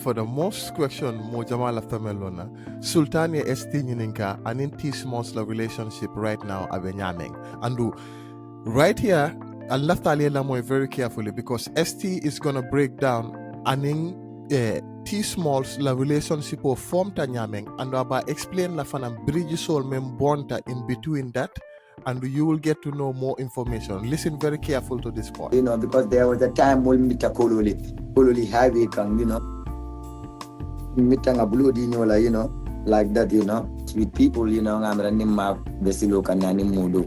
for the most question mo jamal after melona Sultania ST Nininka and in T-Smallz la relationship right now abe nyameng. And right here I left Aliela very carefully because ST is gonna break down and in T-Smallz la relationship of form ta nyameng and about explain la fanam bridge soul mem bonta in between that, and you will get to know more information. Listen very careful to this point. You know, because there was a time when Mita Kololi highway can, you know, Mita Ngabulodi, you know, like that, you know, with people, you know, I'm running my Besilo Kanani Mudo.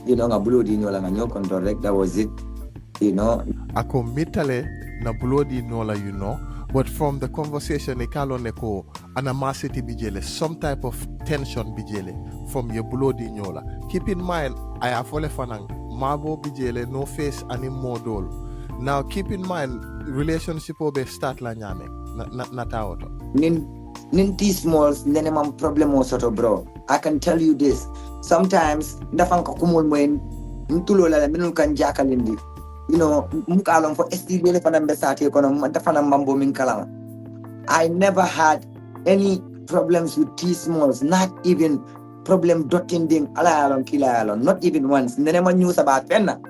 You know, Ngabulodi, like a new contract, that was it, you know. Ako mitale na bulodi nola, you know, but from the conversation ekalo neko animosity bijele, some type of tension bijele from your bulodi nyola. Keep in mind I have fanang mabo bijele no face ani modol. Now keep in mind relationship obe start la nyame na taoto. Nin T-Smallz nene mam problem osoto bro. I can tell you this. Sometimes ndafang kakumul mwen ntulo la minun kan jakalindi. You know, mukalong for STBL fanambesati kono ndafana mambo minkalama. I never had any problems with T-Smallz, not even problem dotting ding ala kila not even once. Nene man news about penna.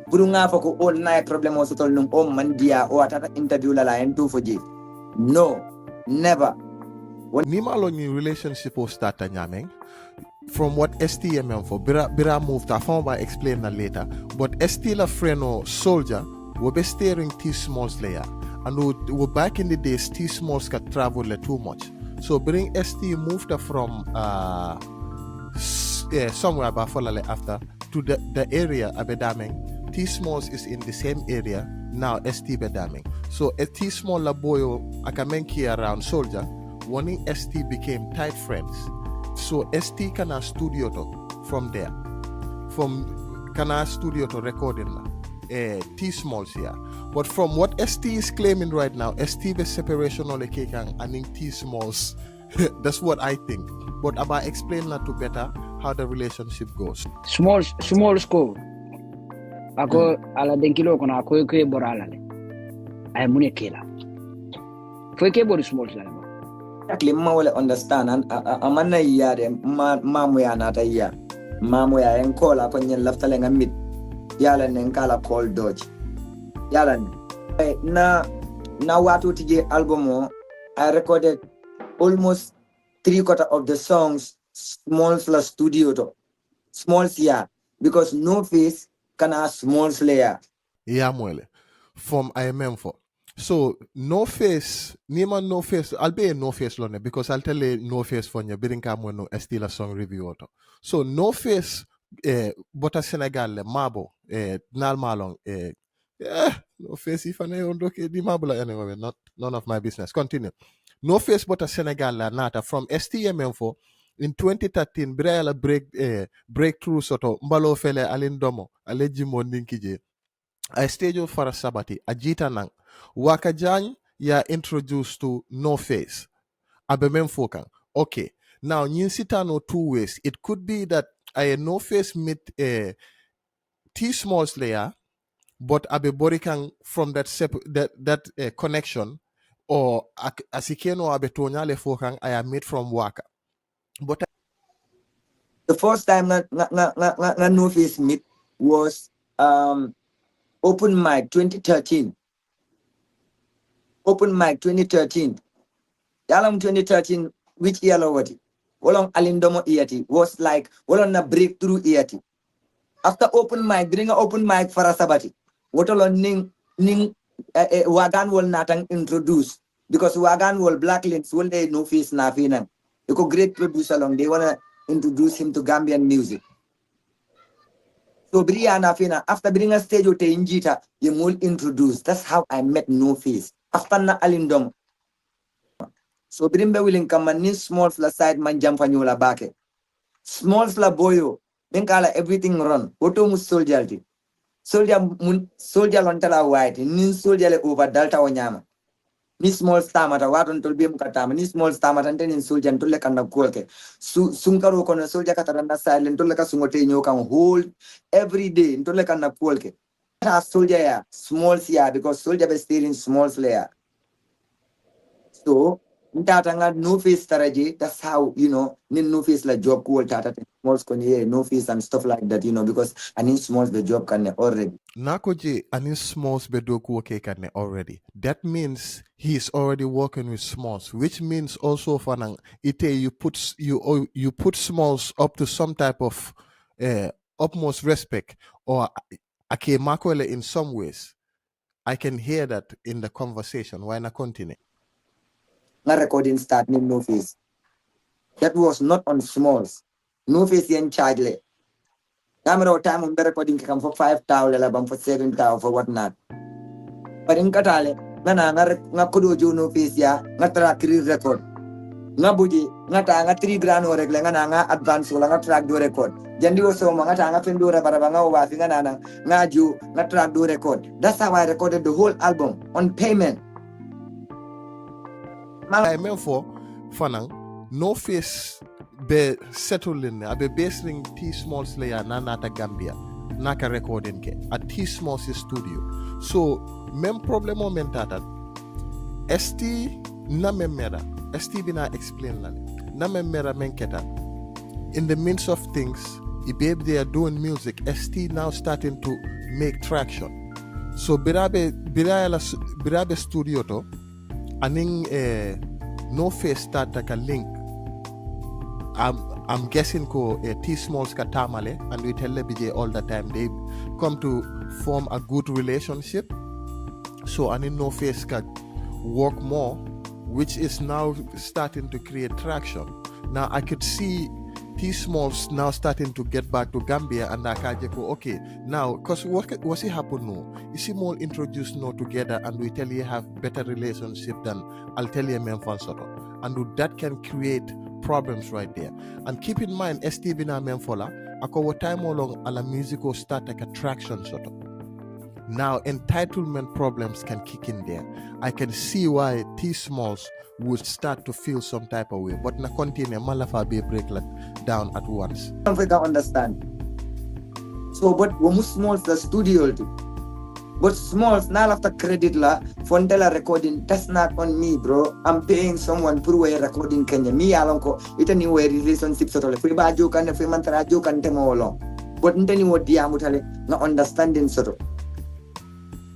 Burunga foko all night problem osoto nung mandia o atata interview la entu foji. No, never. Nimalo ni relationship o start nyameng. From what STMM for Bira moved, I found I explain that later. But ST la friend or soldier will be steering T-Smallz layer. And we back in the days T-Smallz could travel too much. So bring ST moved from somewhere about after to the area of Bedaming. T-Smallz is in the same area now ST Bedaming. So a T-Smallz la boyo akamenki around soldier, wanting ST became tight friends. So ST kana studio to from there. From kana studio to recording la. T-Smallz here. But from what ST is claiming right now, ST be separation ole kekang and in T-Smallz. That's what I think. But about explain that to better how the relationship goes. Smallz ko. Ako ala denkilo kono ako ke borala le. Ay mune kela. Foi ke bor Smallz la. Exactly, ma will understand and amana yare mamu ya nata ya mamu ya enkola kwenye lafta lenga mit yala nenkala call dodge yala na watu tije albumo I recorded almost 3/4 of the songs Smallz la studio to Smallz ya because no face kana Smallz layer yeah mwele from IMM4. So no face, Nima no face. I'll be a no face lone because I'll tell you no face for you. Birinka mo no estila song review auto. So no face, bota Senegal le mabo, nal malong, no face if I know okay di mabula anyway. Not none of my business. Continue. No face bota Senegal la nata from STMM4 in 2013. Briala breakthrough soto mbalo fele alindomo alejimo ninkije. I stage of for a sabati ajita nang. Waka Jan ya introduced to no face. Abemem fokan. Okay. Now Ninsitano 2 ways. It could be that I no face meet T-Smallz layer, but abe borikan from that connection, or asikeno abe tonyale fokan I am made from Waka. But the first time na no face meet was open mic 2013. Open mic 2013. Yalam 2013, which year what? Wolong Alindomo iati was like wolong na breakthrough iati. After open mic, bring an open mic for a sabati. Wotolon ning wagan will not introduce because wagan will blacklinks will they no face na finan. You go great producer along they wanna introduce him to Gambian music. So Brianna Fina, after bringing a stage with Injita, you will introduce. That's how I met No Face. After na Alindom. So Brimbe willing come and Smallz la side man jump for la back. Smallz la boyo. Then kala everything run. Oto mus soldier. Soldier lontala white. Nin soldier over Delta Wanyama. Ni Smallz tamata waton tolbi mukatama ni Smallz tamata nteni soldier ntolle kanda kolke sunkaro kono soldier kataranda silent ntolle ka sungote nyoka hold every day ntolle kanda kolke ta soldier ya Smallz ya because soldier be steering Smallz layer So Tata nga no face taraji. That's how no face la job cool Tata T-Smallz kon no face and stuff like that. Because I need Smallz the job can already. Nakoje and his Smalls bedoku kane already. That means he's already working with Smalls, which means also fanang ite you put Smalls up to some type of utmost respect or ake makwele in some ways. I can hear that in the conversation. Why not continue? Nga recording start name no face. That was not on Smalls. No face in charge le. Camera time on the recording come for 5,000 labang for 7,000 for whatnot. But in Katale, nga kudo no face ya, nga track record. Nga buji, nga ta nga 3 grand o regle nga advance wala nga track do record. Jandi also nga ta nga pendura para nga wafi nga ju nga track do record. That's how I recorded the whole album on payment. I meant for fanang no face be settling abe basing T-Smallz layer na nata Gambia naka recording ke at T-Smallz studio. So mem problem o mentata ST na memera ST bina explain lale na memera menketa in the midst of things babe they are doing music. ST now starting to make traction. So birabe studio to aning no face start like a link. I'm guessing ko T-Smallz ka tamale and we tell BJ all the time they come to form a good relationship. So aning no face ka work more, which is now starting to create traction. Now I could see T-Smallz now starting to get back to Gambia and Akajeko, okay, now, because what it happen now? Is he more introduced now together and we tell you have better relationship than I'll tell you Memfansoto. And that can create problems right there. And keep in mind, ST Bina Memfola, ako time along ala musical start like attraction sort of. Now entitlement problems can kick in there. I can see why T-Smallz would start to feel some type of way. But na continue, malafa be break down at once. I don't understand. So, but when Smalls the studio too. But Smalls now after credit la Fontella recording. That's not on me, bro. I'm paying someone for way recording Kenya. Me along ko ita ni way relationship sa tole. Free ba joke and free mantara joke and temo along. But nta ni wo dia mutale na understanding sa to.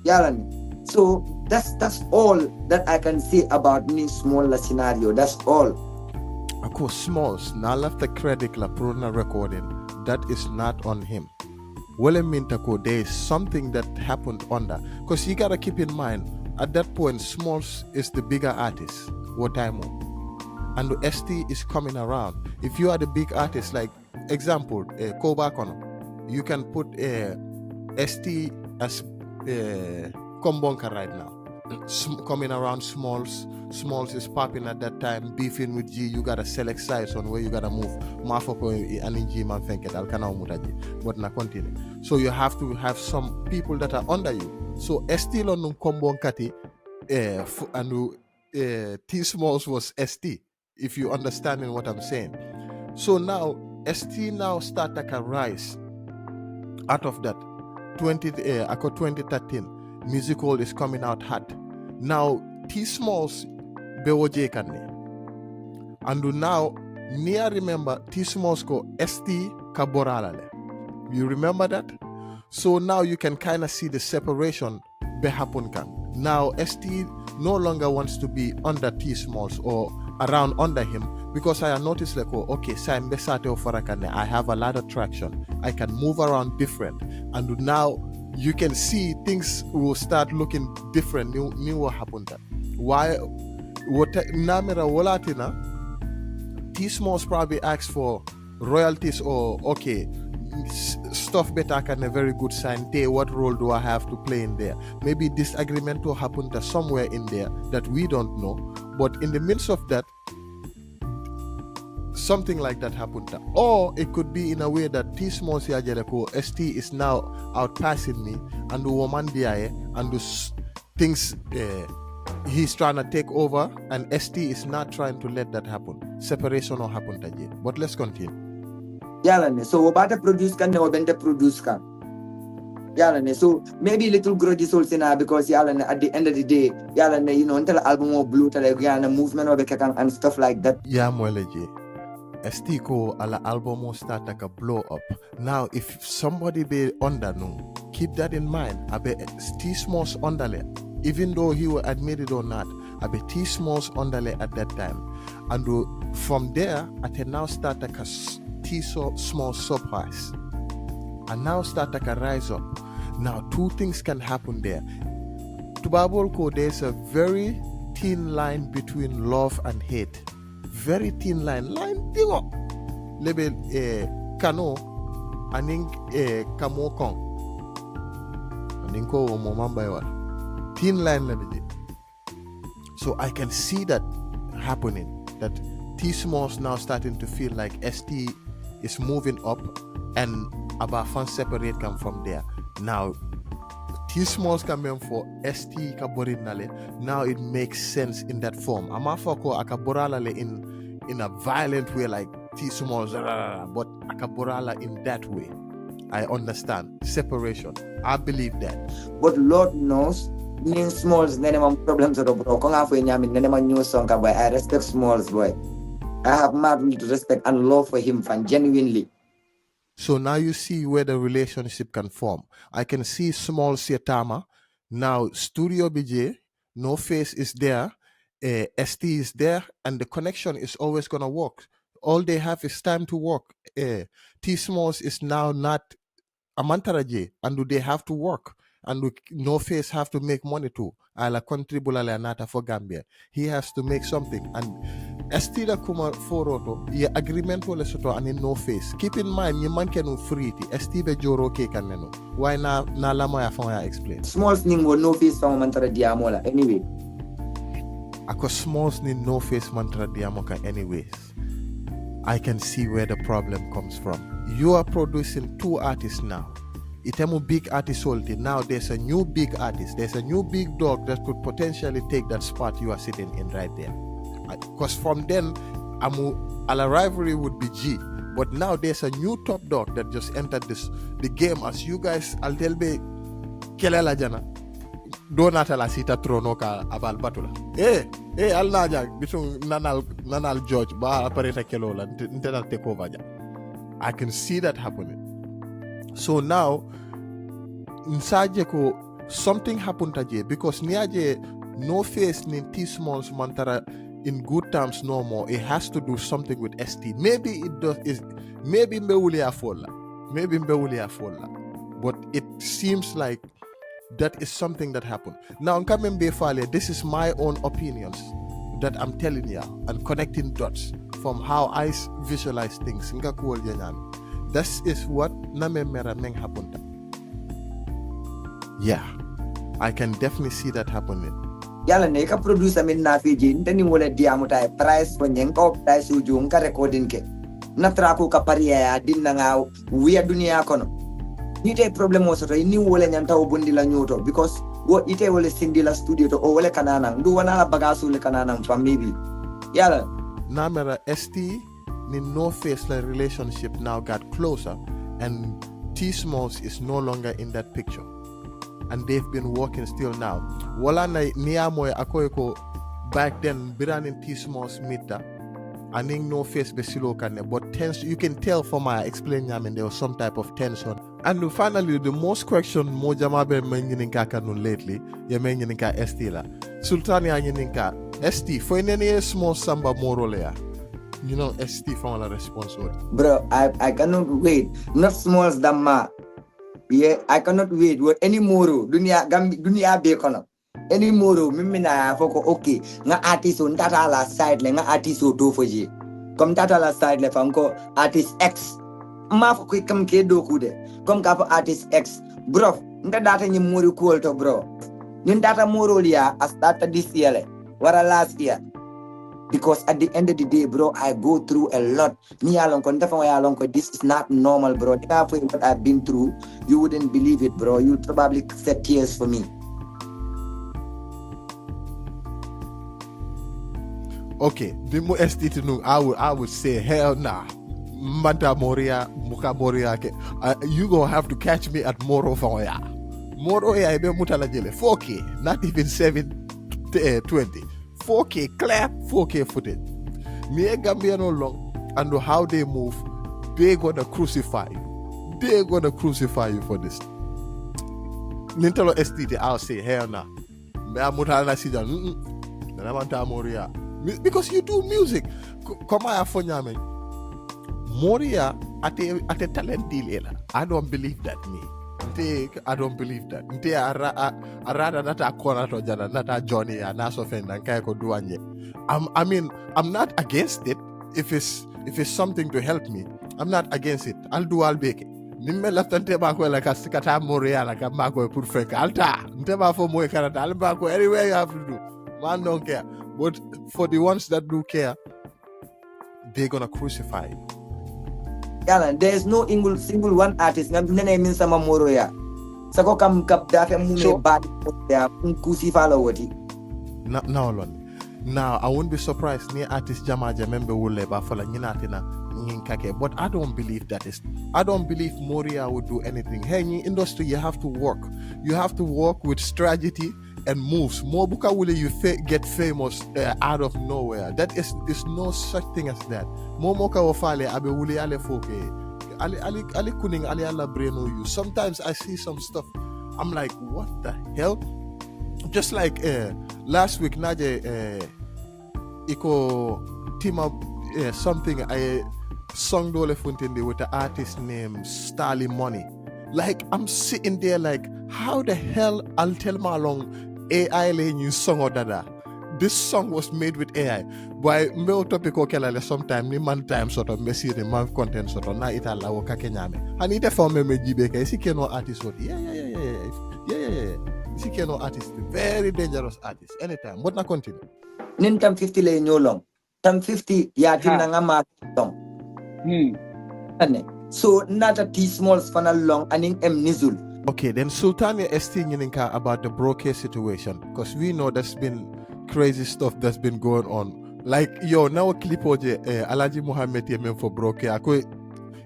Yalan. So that's all that I can say about ni Smalls scenario. That's all. Of course, Smalls now left the credit la Pruna recording. That is not on him. Well, I mean, there is something that happened under. Because you gotta keep in mind, at that point, Smalls is the bigger artist. What time? And the ST is coming around. If you are the big artist, like example, Kobakono, you can put ST as Kombonka right now. Coming around Smalls is popping at that time, beefing with G. You gotta select size on where you gotta move. Mafoko and G man fenket alkana mutaji. But na continue. So you have to have some people that are under you. So ST lonum Kombonkati and T-Smallz was ST. If you understanding what I'm saying. So now ST now start like a rise out of that 2013 musical is coming out hot. Now T-Smallz bewoje kanne. And now near remember T-Smallz ko ST kaboralale. You remember that? So now you can kind of see the separation be happen kan. Now ST no longer wants to be under T-Smallz or around under him because I noticed like, oh, okay, I have a lot of traction. I can move around different. And now you can see things will start looking different. New what happened. Why? What Namira Wolatina? T-Smallz probably asked for royalties or okay, stuff better can a very good sign. What role do I have to play in there? Maybe disagreement will happen to somewhere in there that we don't know. But in the midst of that, something like that happened. Or it could be in a way that T-Smallz ST is now outpassing me and the woman there and the things he's trying to take over and ST is not trying to let that happen. Separation will happen. But let's continue. Yalan. So about the produce can or bente produce can. So maybe little grudgy souls in because at the end of the day, until the album or blue movement or the and stuff like that. Yeah, Mweleji. Estiko ala album will start like a blow up. Now, if somebody be under no, keep that in mind. Abe T-Smallz underlay, even though he will admit it or not, abe T-Smallz underlay at that time, and from there, I can now start like a T-Smallz surprise, and now start like a rise up. Now, two things can happen there. Tubabolko, there's a very thin line between love and hate. Very thin line dingo lebe kano aning kamo kong aning ko mo mamba wa thin line lebe. So I can see that happening, that T-Smallz now starting to feel like ST is moving up and Abafan separate come from there. Now T-Smallz coming for ST kaborinale. Now it makes sense in that form. Amafako akaboralale in a violent way like T-Smallz, but akaborala in that way. I understand separation. I believe that. But Lord knows, me and Smallz nenema problems with bro. Kung afo nyami nenema new song ka boy. I respect Smallz boy. I have mad respect and love for him, fan genuinely. So now you see where the relationship can form. I can see Smallz Yatama. Now Studio BJ, No Face is there, ST is there, and the connection is always gonna work. All they have is time to work. T-Smallz is now not a Mantaraje, and they have to work. And No Face have to make money too. Ala contribula la nata for Gambia. He has to make something. And Estida kuma foroto, ye agreement wala soto and in No Face. Keep in mind, you man can free ti. Estibe joro ke kaneno. Why na lama ya fanya explain? Smallz ning wo No Face from Mantara Diamola. Anyway. Ako Smallz ni No Face Mantra Diamoka anyways. I can see where the problem comes from. You are producing two artists now. Itemu big artist solti. Now there's a new big artist. There's a new big dog that could potentially take that spot you are sitting in right there. Because from then, ala rivalry would be G. But now there's a new top dog that just entered the game. As you guys, I'll tell me, kelela jana. Donata la sita trono ka abal batula. Al naja bitung nanal George ba apareta kelola ntena take over ja. I can see that happening. So now, nsaje ko something happened to because niaje No Face ni T-Smallz mantara in good terms no more. It has to do something with ST. Maybe it does. Maybe mbeulia fola. But it seems like that is something that happened. Now, coming Befale, this is my own opinions that I'm telling you and connecting dots from how I visualize things. This is what namemera meng happened. Yeah, I can definitely see that happening. Yala neka producer min na Fiji nteni wole diamuta price for nyenko price ujung ka recording ke. Natraku ka pariya din na nga wiya dunia kono. Nite problem was to ni wole nyanta obundi la nyoto because what ite wole sindila studio to o wole kanana ndu wana bagasu le kanana from maybe. Yala namera ST ni No Face la relationship now got closer and T-Smallz is no longer in that picture. And they've been working still now. Wala na niyamoy akoyko back then biranin T-Smallz mita aning No Face besilo kane but tense you can tell from my explaining I mean there was some type of tension. And finally the most question mo jamabe menyininka kanun lately ye menyininka ST la sultani anyininka ST for any small samba morolea. You know, ST from a response word. Bro, I cannot wait. Not Smallz damma. Yeah, I cannot wait. What any moro? Dunia bekono. Any moro? Mimina foko okay. Nga artist on tata la side le nga artist o do foji. Kom tata la side le fanko artist X. Ma foko kam ke do kude. Kom kapo artist X. Bro, nga data ni moro cool to bro. Nin data moro liya as data this year le. Wara last year. Because at the end of the day, bro, I go through a lot. This is not normal, bro. What I've been through, you wouldn't believe it, bro. You'd probably shed tears for me. Okay, the more ST to know, I would say hell nah. Manta Moria, Muka Moria. You gonna have to catch me at Moro Faya. Moro ya ebe mutala jele 4K, not even 720. 4K clap, 4K footage. Me Gambiano long and how they move, they're gonna crucify you. They're gonna crucify you for this. Nintendo STT, I'll say hell nah. Me mutala sija. Manta Moria. Because you do music. Come on, Fonyame. Moria at a talent deal. I don't believe that me. I don't believe that. I rather not a corner to Jana, not a Johnny and Nasofen and Kaiko Duanye. I mean, I'm not against it if it's something to help me. I'm not against it. I'll bake it. Nimme left and tebako like a sikata Moria like a Marco put fake altar. Nteba for Moe Canada, Albako, anywhere you have to do. Man don't care. But for the ones that do care, they're gonna crucify you. Yeah, there's no single one artist. Nene means sama moro ya. Sako kam kap dafe mune bad ya crucify wati. Now I won't be surprised. Near artist Jamaja member will leba for la nyinatina nyinkake. But I don't believe that is. I don't believe Moria would do anything. Hey, in industry you have to work. You have to work with strategy and moves. Mobuka will you get famous out of nowhere. That is no such thing as that. Momoka ofale abe wuli ale foke. Ali kuning ali ala breno you. Sometimes I see some stuff. I'm like, what the hell? Just like last week, Naje Iko team up something I sung Dole Funtindi with the artist named Starly Money. Like I'm sitting there like, how the hell I'll tell my long AI lane you song or dada. This song was made with AI. By me topic kelale sometime ni man time sort of messy the man content sort of na itala woka kenyame. I need to form me jibeka. Is he no artist what? Yeah. Is he no artist? Very dangerous artist. Anytime. But na continue. Nin tam 50 le nyo long. Tam 50 ya tinna nga ma long. So not a T-Smallz fan long aning Nizul. Okay, then Sultania Estin about the Broke situation, because we know there's been crazy stuff that's been going on. Like now clip oje Alaji Muhammad yemen for Broke ako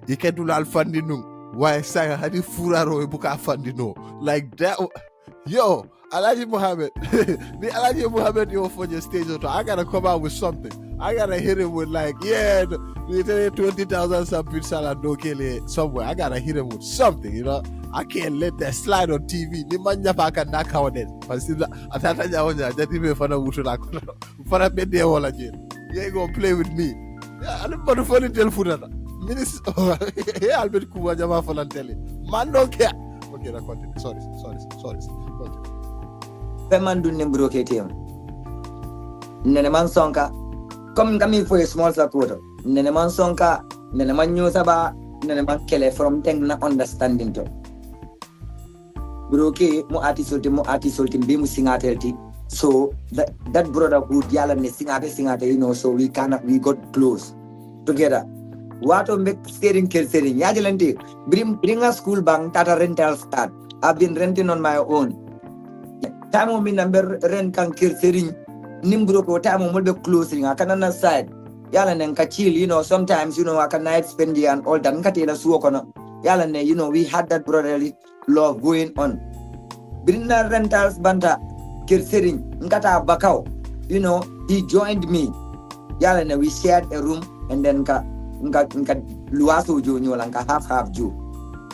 ikedula alfandi nu why say hadi furaro e buka afandi no like that. Yo, Alaji Muhammad, the Alaji Muhammad you for your stage auto. I gotta come out with something. I gotta hit him with like, 20,000 some pizza no kill somewhere. I gotta hit him with something, you know. I can't let that slide on TV. The man can knock out it. But still, I thought I was that even for the Wushula for a bit there all again. You ain't gonna play with me. Yeah, I don't want to funny tell food. Minister, yeah, I'll be cool. Jama for tell man don't care. Okay, I continue. Sorry. Continue. Peman do Broke team. Nene man sonka. Come kami for a small support. Nene man sonka. Nene man news about. Nene man kele from thing na understanding to. Broke mo artisolti be mu singatelti. So that brotherhood yala ne singate, you know. So we got close together. What to make steering kilsering? Yajalenti bring a school bank tata rental start. I've been renting on my own. Time of me number rent can kilsering. Nimbro time of the closing. I can understand. Yalan and chill, you know. Sometimes, you know, I can night spend the and all that. Nkatela suokono. Yalan, you know, we had that brotherly love going on. Brinna rentals banta kirsering nkata bakao. You know, he joined me. Yalan, we shared a room and then nka luaso jo nyolanka half jo.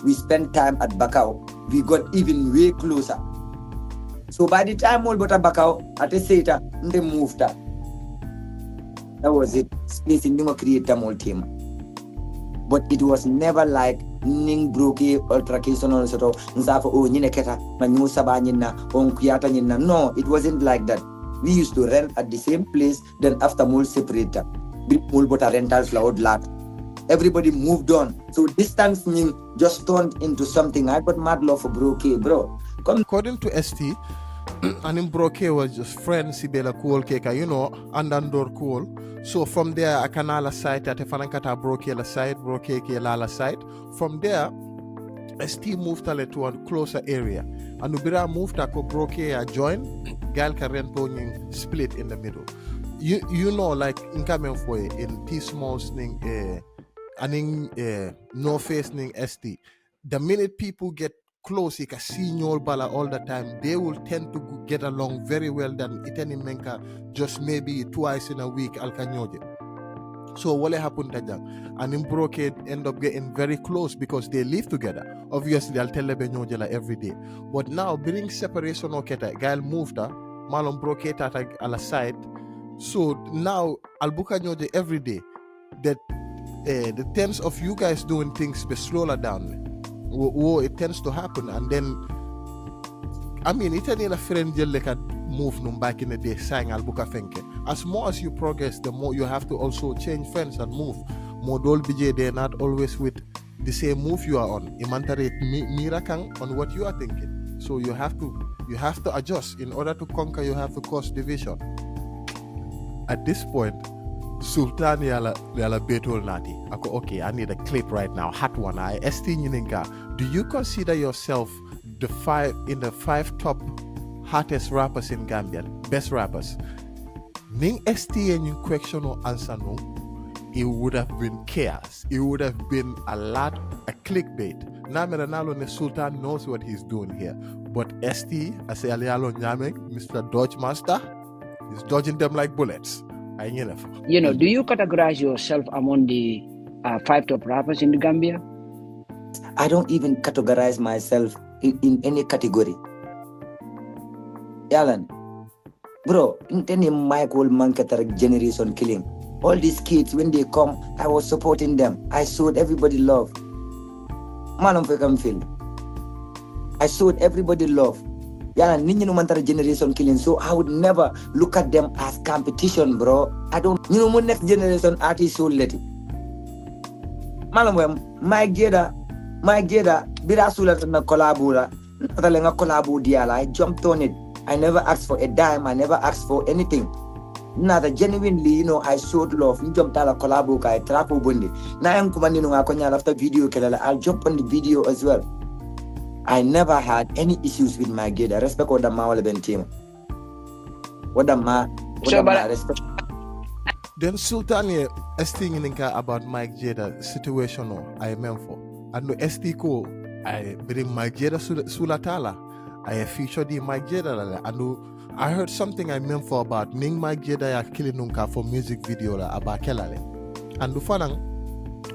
We spent time at Bakau. We got even way closer. So by the time all but Bakau, at a seta, they moved that. That was it. Space in Nimo create a whole team. But it was never like Ning Broke altercation or sort of Nzafo Nineketa, Manu Sabanina, on Kuyata Nina. No, it wasn't like that. We used to rent at the same place, then after mall separator. Mall but a rentals loud lot. Everybody moved on. So distance just turned into something. I got mad love for Broke, bro. According to ST, and in Broke was just friends, Sibela Cool Keka, you know, Andandor Cool. So from there, I can ala site at Fanankata Broke la site, Broke la site. From there, ST moved to a closer area. And Ubira moved to Broke join, Gal Karento split in the middle. You know, like in coming for in T-Smallz aning no face ning ST. The minute people get close, you can see Nyol Bala all the time, they will tend to get along very well than Itani Menka just maybe twice in a week alkanyoje. So what happened to them? And in Brocade end up getting very close because they live together. Obviously, I'll tell them every day. But now, bring separation oketa, Gail moved her, Malon Brocade at a side. So now, I'll book nyoje every day. That the tense of you guys doing things be slower down. It tends to happen, and then I mean, it's a friend like a move no back in the day saying albuka fenke. As more as you progress, the more you have to also change friends and move. Modol BJ, they're not always with the same move you are on. Imantarate mirakang on what you are thinking. So you have to adjust. In order to conquer, you have to cause division. At this point, Sultan yala betol nati. Ako okay, I need a clip right now. Hot one. Do you consider yourself the five top hottest rappers in Gambia, best rappers? Ning ST and you question or answer no, it would have been chaos. It would have been a clickbait. Nameranalo ne Sultan knows what he's doing here. But ST, I say Alialo Nyameng, Mr. Dodge Master, is dodging them like bullets. You know, do you categorize yourself among the 5 top rappers in the Gambia? I don't even categorize myself in any category. Yalan, bro, inteni Michael Mankatar generation killing. All these kids, when they come, I was supporting them. I showed everybody love. Manam fekam feel. I showed everybody love. Yalan, ninyo mantara generation killing. So I would never look at them as competition, bro. I don't. You know, next generation artist so let it. Malam Mky Jayda, birasula na collabora. Natalenga collabo diala. I jumped on it. I never asked for a dime. I never asked for anything. Nada genuinely, you know, I showed love. You jumped on a collabo kai trapo bundi. Na yang kumandi nunga konya after video kelala. I'll jump on the video as well. I never had any issues with Mky Jayda. Respect what the ma wale ben team. What the ma respect. Then Sultan ST ninka about Mky Jayda situation I remember. And no ST ko I bring Mky Jayda sulatala. I featured the Mky Jayda and I heard something I meant for about Ning Mky Jayda ya killing nunka for music video la about kelale. And the fanang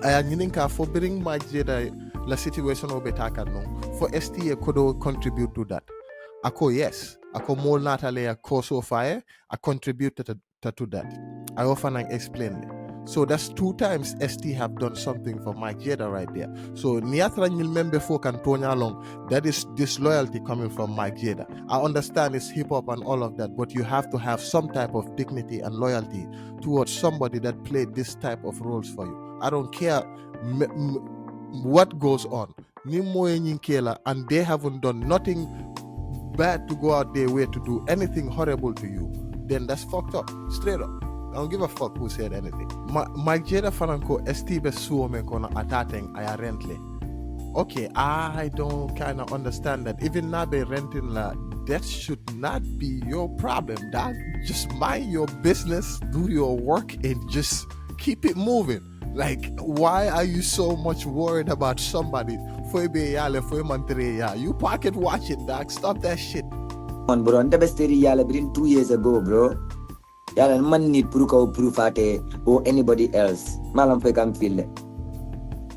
I ninka for bring Mky Jayda la situation obetaka no for ST could contribute to that. Ako yes, ako more natale a cause of fire, I contributed to that. I often explain it. So that's 2 times ST have done something for Mky Jayda right there. So niatra remember folk and Tonya along, that is disloyalty coming from Mky Jayda. I understand it's hip hop and all of that, but you have to have some type of dignity and loyalty towards somebody that played this type of roles for you. I don't care what goes on. And they haven't done nothing bad to go out their way to do anything horrible to you. Then that's fucked up. Straight up. I don't give a fuck who said anything. Mky Jayda fananko ST be suome kono atateng aya rentle. Okay, I don't kind of understand that. Even now be renting la, that should not be your problem, dog. Just mind your business, do your work, and just keep it moving. Like, why are you so much worried about somebody? You pocket watch it, dog. Stop that shit. On bro, the best yala been 2 years ago, bro. Yala man need proof or anybody else. Malam fekam feel.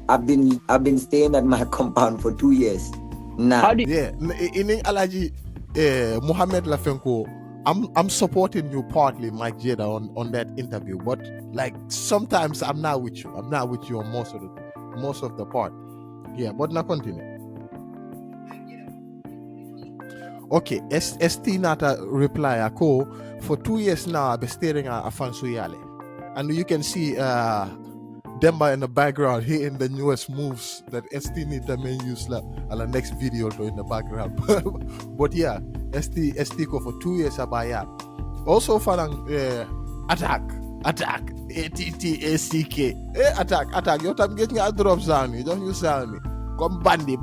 I've been staying at my compound for 2 years. Now. Yeah, in Alaji Muhammad Lafenko, I'm supporting you partly, Mky Jayda, on that interview, but like sometimes I'm not with you. I'm not with you on most of the part. Yeah, but now continue. Okay, ST Nata reply ako for 2 years now I've been staring at Afansu Yale. And you can see Demba in the background hitting the newest moves that ST need to use the next video in the background. But yeah, ST ko for 2 years abaya. Also falang attack ATTACK attack yo tam getting a drop sound me don't you sound me come bandi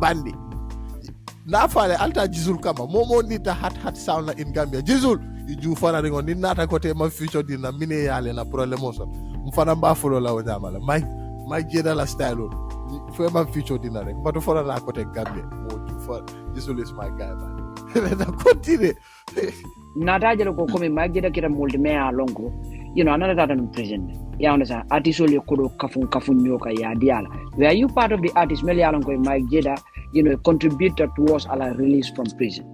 na fale alta jizul kama momo nita hat sound in Gambia jizul iju fana ringo ni nata kote ma future dina mine yale na problème so mfana mba folo la wanyamala Mky Jayda la style for my future dinner but for la côté Gambia for this is my guy man continue nata jelo ko komi Mky Jayda kita multi me alongo another tata no prison ya understand artist ole ko kafun nyoka ya diala were you part of the artist meli alongo Mky Jayda contributed towards a release from prison?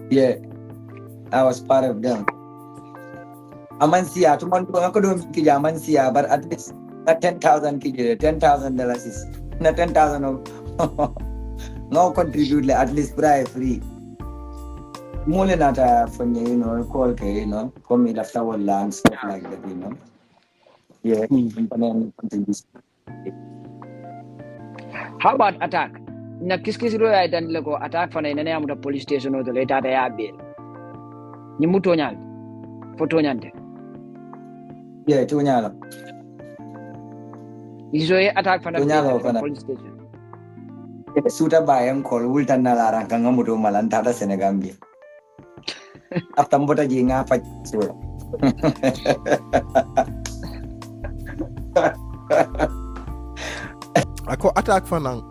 Yeah, I was part of them. Amansia, tomorrow I could do Amansia, but at least not $10,000 $10,000 is not 10,000 of no contribute at least bribe free. More than that for call come in after our land stuff like that, Yeah, How about attack? Na kiskisiro ya itan lego attack fana inene amuta police station odo leta da ya bail. Ni muto nyal. Foto nyante. Yeah, to nyala. Iso ye attack fana police station. Suta bayam call ultan na larang kang muto malanta da Senegambia. After mbota jinga pa sura. Ako attack fanang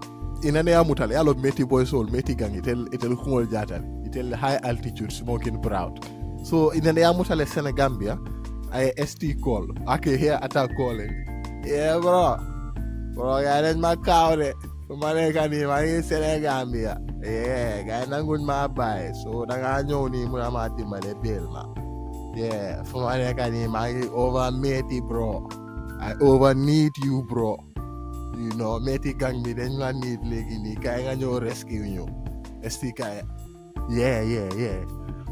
inane ya mutale alo meti boy soul meti gang itel khol jatal itel high altitude smoking proud so inane ya mutale Senegambia ay ST call ake here attack calling yeah bro ya len ma kawre mane kani ma Senegambia yeah ga nangun ma bay so danga ñew ni mu ma dimale bel ma yeah for mane kani ma over meti bro I over need you bro. Meti gang mi dañ la need legi ni kay nga ñoo rescue ñu esti kay yeah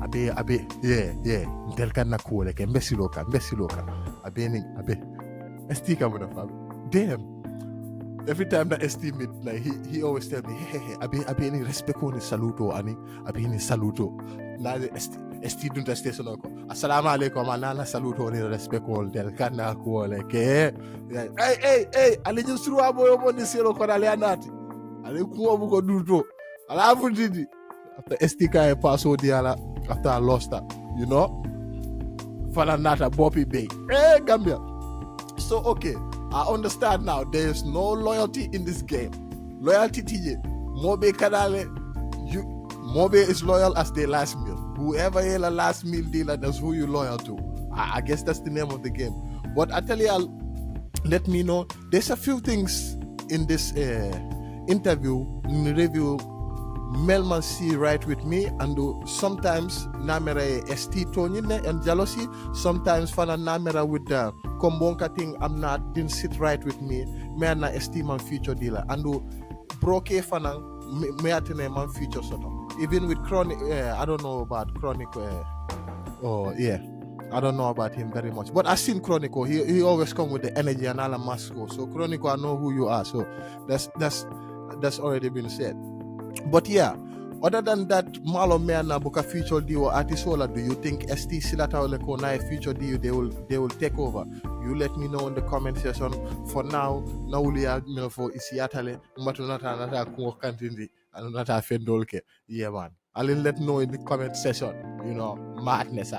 abe yeah ntel kan na kule ke mbesilo ka abe esti ka mona fam damn every time that esti meet like he always tell me hey abe ni respect ko ni saluto ani abe ni saluto na esti dunta station ko assalamu alaikum anana saluto ni respect ko del kan na kule ke hey ali ñu suru aboyo boni selo ko dal yanati ali ko bu ko dulto ala fundidi after STK paso diala after I lost that fala nata Bobby Bay Gambia so okay I understand now there is no loyalty in this game loyalty tije mobe kadale mobe is loyal as their last meal whoever is the last meal dealer that's who you loyal to I guess that's the name of the game but I tell you let me know there's a few things in this interview in review Melman see right with me and sometimes namera ST Tonyine and jealousy sometimes fana namera with the kombonka thing didn't sit right with me na ST man future dealer and broke fana me atene man future sort of even with chronic I don't know about chronic I don't know about him very much, but I've seen Chronico. He always come with the energy and all the masco. So Chronico, I know who you are. So that's already been said. But yeah, other than that, Malo Mena Buka future deal Artisola, do you think ST Silata Oleko na future deal they will take over? You let me know in the comment section. For now, Naulia for Isiatale, Matunata Nata Kuo Kantindi, and Nata Fendolke. Yeah man. I'll let know in the comment section. Madness.